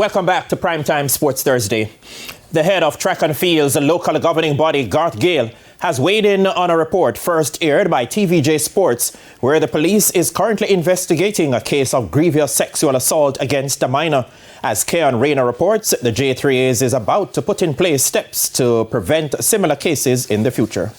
Welcome back to Primetime Sports Thursday. The head of track and field's local governing body, Garth Gale, has weighed in on a report first aired by TVJ Sports, where the police is currently investigating a case of grievous sexual assault against a minor. As Keon Rayner reports, the J3As is about to put in place steps to prevent similar cases in the future.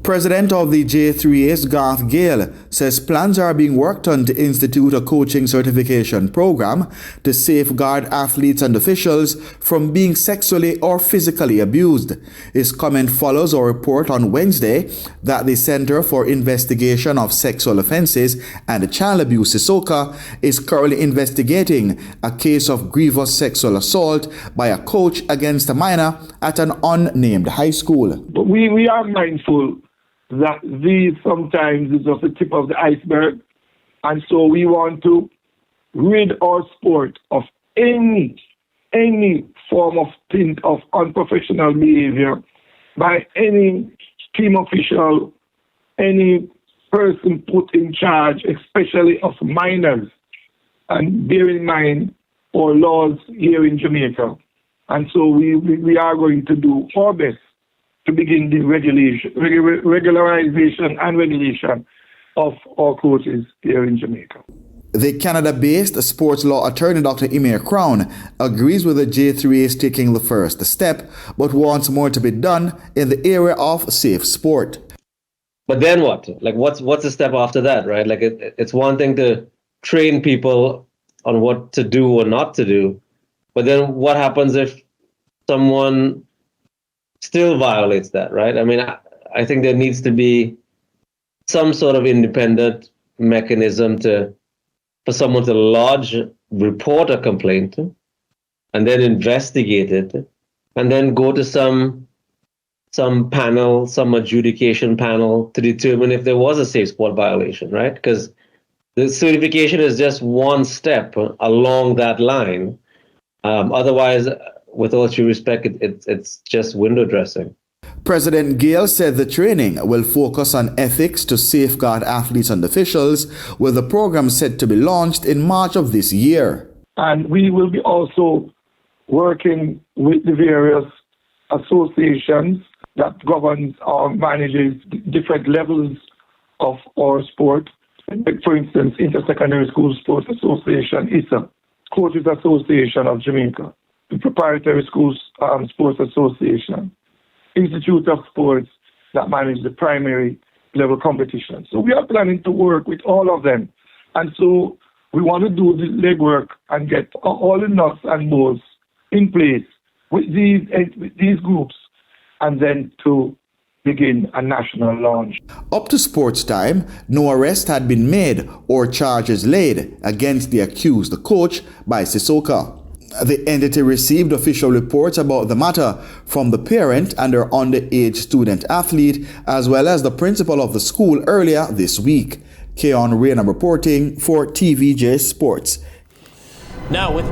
President of the J3As, Garth Gale, says plans are being worked on to institute a coaching certification program to safeguard athletes and officials from being sexually or physically abused. His comment follows a report on Wednesday that the Center for Investigation of Sexual Offences and Child Abuse, SISOCA, is currently investigating a case of grievous sexual assault by a coach against a minor at an unnamed high school. But we are mindful that these sometimes is just the tip of the iceberg, and so we want to rid our sport of any form of tint of unprofessional behavior by any team official, any person put in charge, especially of minors, and bear in mind our laws here in Jamaica. And so we are going to do our best to begin the regularization and regulation of our coaches here in Jamaica. The Canada-based sports law attorney Dr. Emir Crown agrees with the J3As taking the first step, but wants more to be done in the area of safe sport. But then what? Like, what's the step after that, right? Like, it's one thing to train people on what to do or not to do, but then what happens if someone still violates that, right? I mean, I think there needs to be some sort of independent mechanism for someone to lodge, report a complaint, and then investigate it, and then go to some panel, some adjudication panel to determine if there was a safe sport violation, right? Because the certification is just one step along that line. Otherwise, with all due respect, it's just window dressing. President Gale said the training will focus on ethics to safeguard athletes and officials, with the program set to be launched in March of this year. And we will be also working with the various associations that governs or manages different levels of our sport. For instance, Intersecondary School Sports Association, ISA, Coaches Association of Jamaica, the Proprietary Schools Sports Association, Institute of Sports that manage the primary level competition. So we are planning to work with all of them. And so we want to do the legwork and get all the nuts and bolts in place with these groups, and then to begin a national launch. Up to sports time, no arrest had been made or charges laid against the accused, the coach, by SISOCA. The entity received official reports about the matter from the parent and her underage student athlete, as well as the principal of the school earlier this week. Keon Rayner reporting for TVJ Sports. Now with